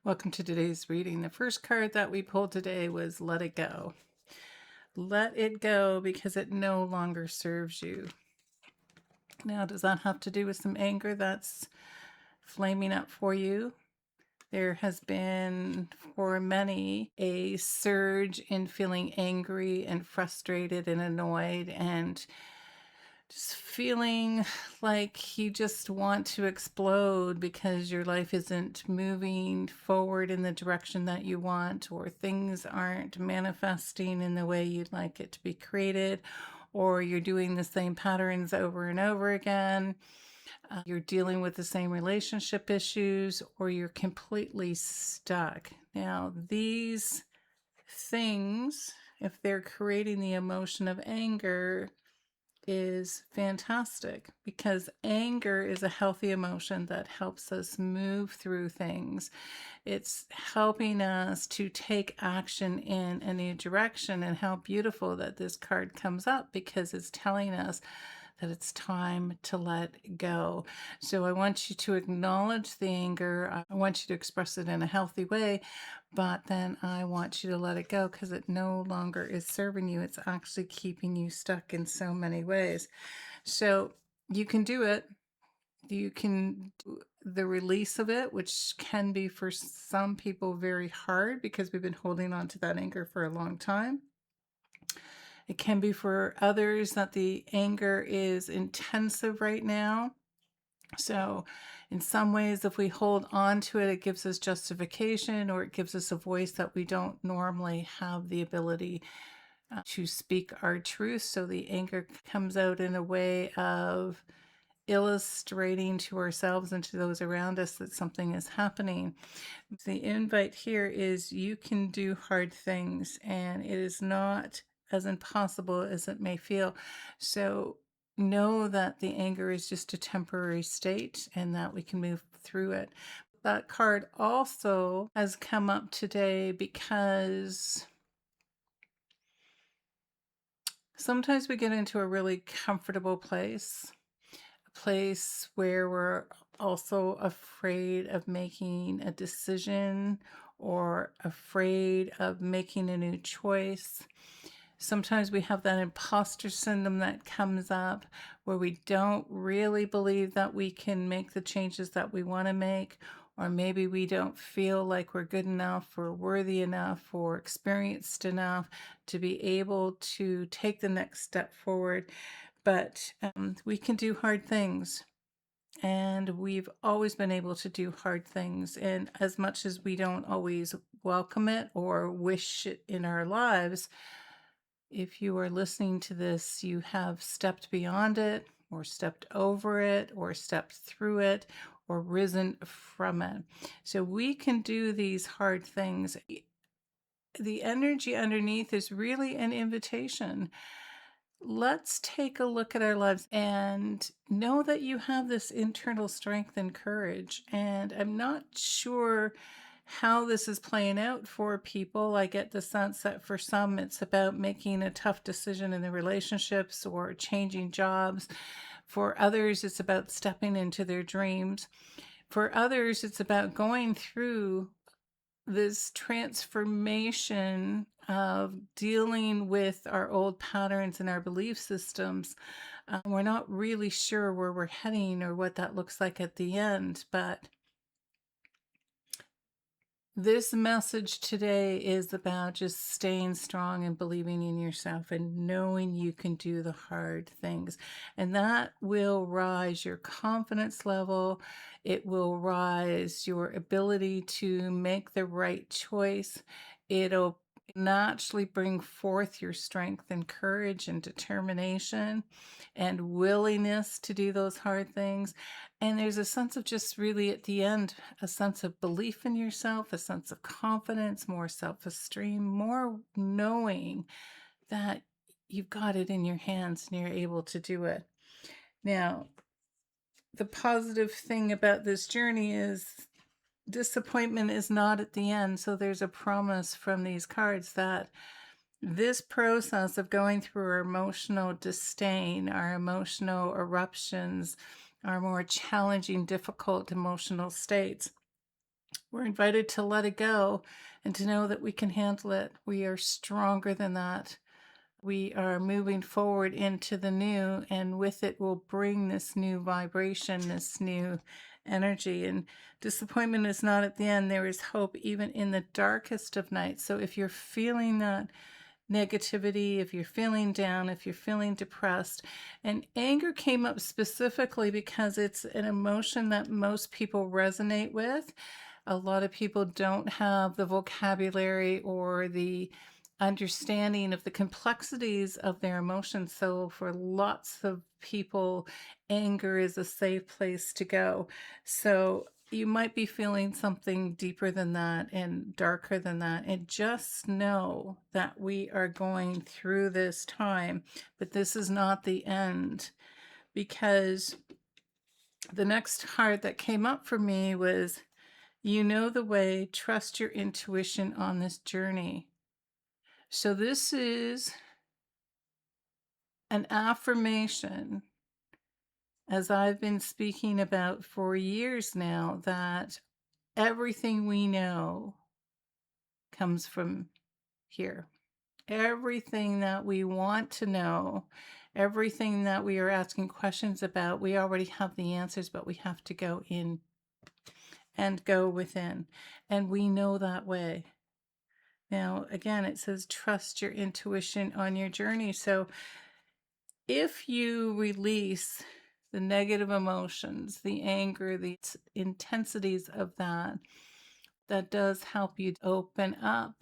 Welcome to today's reading. The first card that we pulled today was Let It Go. Let it go because it no longer serves you. Now, does that have to do with some anger that's flaming up for you? There has been, for many, a surge in feeling angry and frustrated and annoyed and just feeling like you just want to explode because your life isn't moving forward in the direction that you want, or things aren't manifesting in the way you'd like it to be created, or you're doing the same patterns over and over again. You're dealing with the same relationship issues, or you're completely stuck. Now, these things, if they're creating the emotion of anger, is fantastic, because anger is a healthy emotion that helps us move through things. It's helping us to take action in a new direction. And how beautiful that this card comes up, because it's telling us that it's time to let go. So I want you to acknowledge the anger. I want you to express it in a healthy way, but then I want you to let it go because it no longer is serving you. It's actually keeping you stuck in so many ways. So you can do it. You can do the release of it, which can be for some people very hard because we've been holding on to that anger for a long time. It can be for others that the anger is intensive right now. So in some ways, if we hold on to it, it gives us justification, or it gives us a voice that we don't normally have the ability to speak our truth. So the anger comes out in a way of illustrating to ourselves and to those around us that something is happening. The invite here is you can do hard things, and it is not as impossible as it may feel. So know that the anger is just a temporary state and that we can move through it. That card also has come up today because sometimes we get into a really comfortable place, a place where we're also afraid of making a decision or afraid of making a new choice. Sometimes we have that imposter syndrome that comes up where we don't really believe that we can make the changes that we want to make, or maybe we don't feel like we're good enough or worthy enough or experienced enough to be able to take the next step forward. But we can do hard things. And we've always been able to do hard things. And as much as we don't always welcome it or wish it in our lives, if you are listening to this, you have stepped beyond it, or stepped over it, or stepped through it, or risen from it. So we can do these hard things. The energy underneath is really an invitation. Let's take a look at our lives and know that you have this internal strength and courage. And I'm not sure how this is playing out for people. I get the sense that for some, it's about making a tough decision in the relationships or changing jobs. For others, it's about stepping into their dreams. For others, it's about going through this transformation of dealing with our old patterns and our belief systems. We're not really sure where we're heading or what that looks like at the end, but this message today is about just staying strong and believing in yourself and knowing you can do the hard things. And that will rise your confidence level. It will rise your ability to make the right choice. It'll naturally bring forth your strength and courage and determination and willingness to do those hard things. And there's a sense of just really at the end, a sense of belief in yourself, a sense of confidence, more self-esteem, more knowing that you've got it in your hands and you're able to do it. Now, the positive thing about this journey is disappointment is not at the end. So there's a promise from these cards that this process of going through our emotional disdain, our emotional eruptions, our more challenging, difficult emotional states, We're invited to let it go and to know that we can handle it. We are stronger than that. We are moving forward into the new, and with it will bring this new vibration, this new energy. And disappointment is not at the end. There is hope even in the darkest of nights. So if you're feeling that negativity, if you're feeling down, if you're feeling depressed, and anger came up specifically because it's an emotion that most people resonate with. A lot of people don't have the vocabulary or the understanding of the complexities of their emotions. So for lots of people, anger is a safe place to go. So you might be feeling something deeper than that and darker than that. And just know that we are going through this time, but this is not the end, because the next card that came up for me was, you know the way, trust your intuition on this journey. So this is an affirmation, as I've been speaking about for years now, that everything we know comes from here. Everything that we want to know, everything that we are asking questions about, we already have the answers, but we have to go in and go within. And we know that way. Now, again, it says trust your intuition on your journey. So if you release the negative emotions, the anger, the intensities of that, that does help you open up.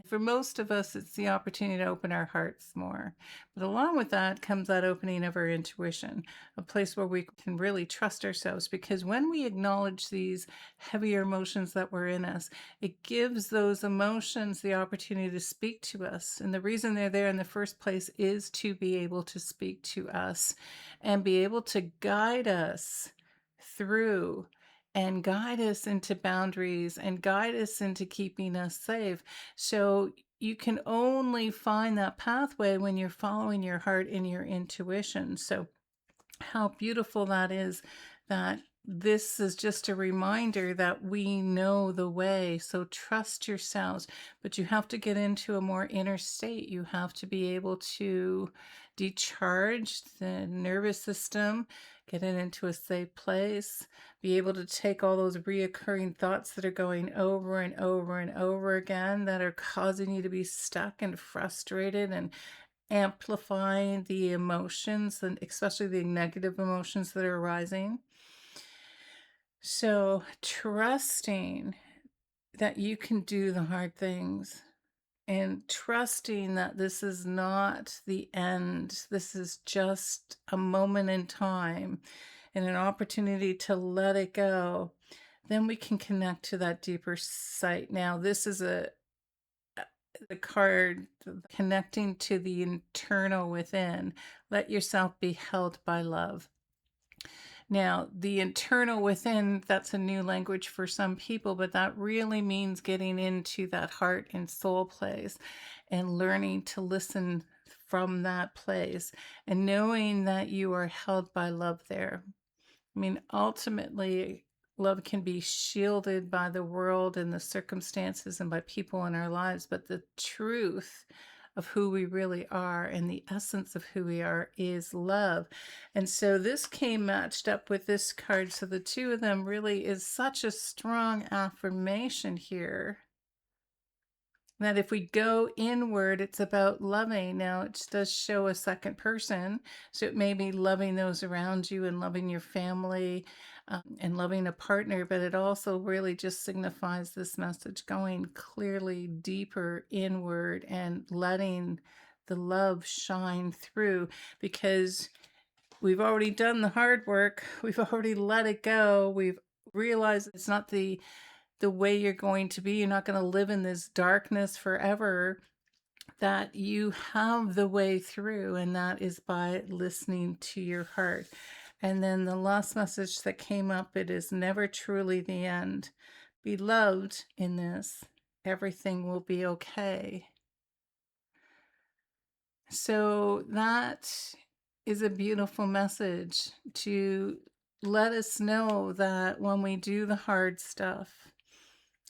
For most of us, it's the opportunity to open our hearts more. But along with that comes that opening of our intuition, a place where we can really trust ourselves. Because when we acknowledge these heavier emotions that were in us, it gives those emotions the opportunity to speak to us. And the reason they're there in the first place is to be able to speak to us and be able to guide us through and guide us into boundaries and guide us into keeping us safe. So you can only find that pathway when you're following your heart and your intuition. So how beautiful that is, that this is just a reminder that we know the way. So trust yourselves, but you have to get into a more inner state. You have to be able to decharge the nervous system, get it into a safe place, be able to take all those reoccurring thoughts that are going over and over and over again that are causing you to be stuck and frustrated and amplifying the emotions, and especially the negative emotions that are arising. So trusting that you can do the hard things and trusting that this is not the end. This is just a moment in time and an opportunity to let it go. Then we can connect to that deeper sight. Now, this is the card connecting to the internal within. Let yourself be held by love. Now, the internal within, that's a new language for some people, but that really means getting into that heart and soul place and learning to listen from that place and knowing that you are held by love there. I mean, ultimately, love can be shielded by the world and the circumstances and by people in our lives, but the truth of who we really are and the essence of who we are is love. And so this came matched up with this card. So the two of them really is such a strong affirmation here, that if we go inward, it's about loving. Now, it does show a second person, so it may be loving those around you and loving your family and loving a partner, but it also really just signifies this message going clearly deeper inward and letting the love shine through, because we've already done the hard work. We've already let it go. We've realized it's not the way you're going to be. You're not going to live in this darkness forever, that you have the way through, and that is by listening to your heart. And then the last message that came up, it is never truly the end. Be loved in this. Everything will be okay. So that is a beautiful message to let us know that when we do the hard stuff,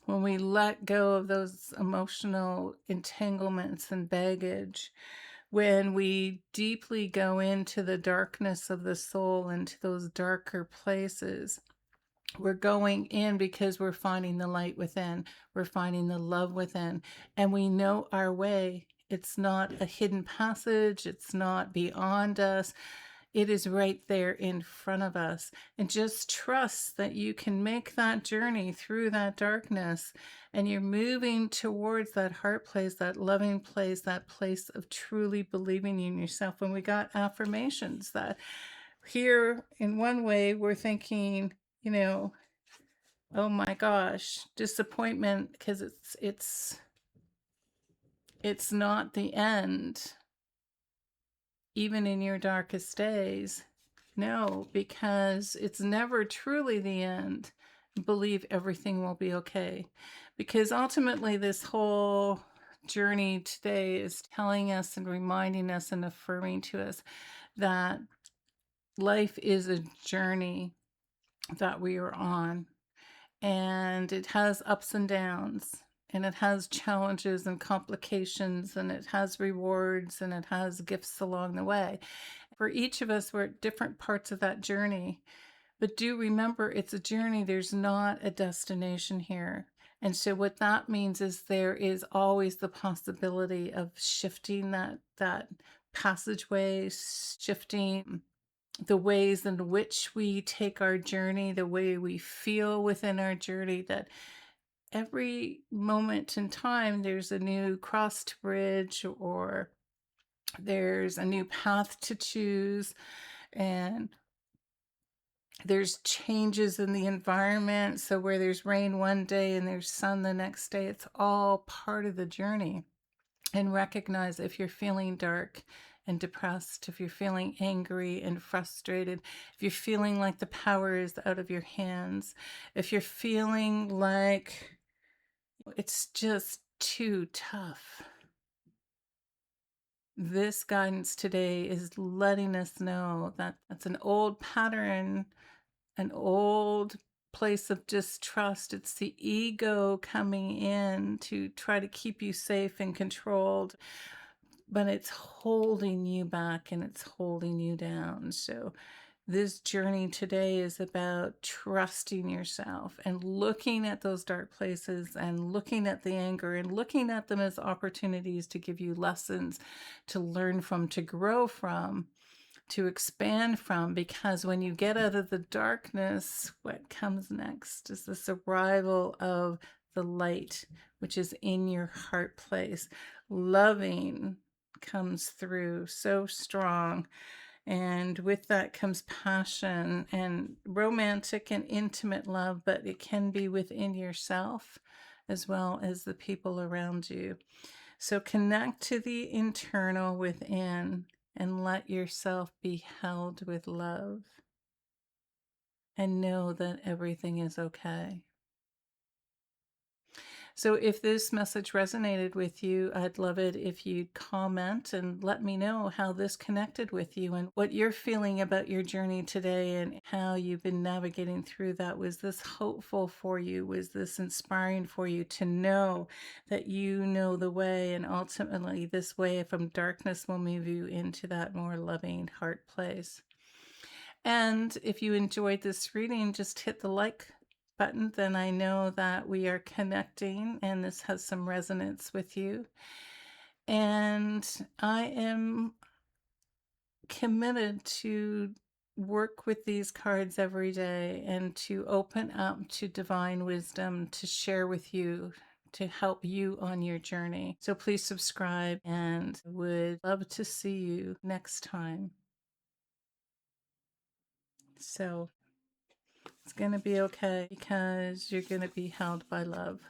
when we let go of those emotional entanglements and baggage, when we deeply go into the darkness of the soul, into those darker places, we're going in because we're finding the light within, we're finding the love within, and we know our way. It's not a hidden passage, it's not beyond us. It is right there in front of us. And just trust that you can make that journey through that darkness, and you're moving towards that heart place, that loving place, that place of truly believing in yourself. And we got affirmations that here, in one way, we're thinking, oh my gosh, disappointment, because it's not the end, even in your darkest days. No, because it's never truly the end. Believe everything will be okay. Because ultimately, this whole journey today is telling us and reminding us and affirming to us that life is a journey that we are on, and it has ups and downs, and it has challenges and complications, and it has rewards, and it has gifts along the way. For each of us, we're at different parts of that journey. But do remember, it's a journey. There's not a destination here. And so what that means is there is always the possibility of shifting that passageway, shifting the ways in which we take our journey, the way we feel within our journey, that every moment in time there's a new cross to bridge, or there's a new path to choose, and there's changes in the environment. So where there's rain one day and there's sun the next day, it's all part of the journey. And recognize if you're feeling dark and depressed, if you're feeling angry and frustrated, if you're feeling like the power is out of your hands, if you're feeling like it's just too tough. This guidance today is letting us know that that's an old pattern, an old place of distrust. It's the ego coming in to try to keep you safe and controlled, but it's holding you back and it's holding you down. So this journey today is about trusting yourself and looking at those dark places and looking at the anger and looking at them as opportunities to give you lessons to learn from, to grow from, to expand from. Because when you get out of the darkness, what comes next is this arrival of the light, which is in your heart place. Loving comes through so strong. And with that comes passion and romantic and intimate love, but it can be within yourself as well as the people around you. So connect to the internal within and let yourself be held with love, and know that everything is okay. So if this message resonated with you, I'd love it if you'd comment and let me know how this connected with you and what you're feeling about your journey today and how you've been navigating through that. Was this hopeful for you? Was this inspiring for you to know that you know the way, and ultimately this way from darkness will move you into that more loving heart place? And if you enjoyed this reading, just hit the like button, then I know that we are connecting and this has some resonance with you. And I am committed to work with these cards every day and to open up to divine wisdom to share with you, to help you on your journey. So please subscribe, and would love to see you next time. So it's going to be okay because you're going to be held by love.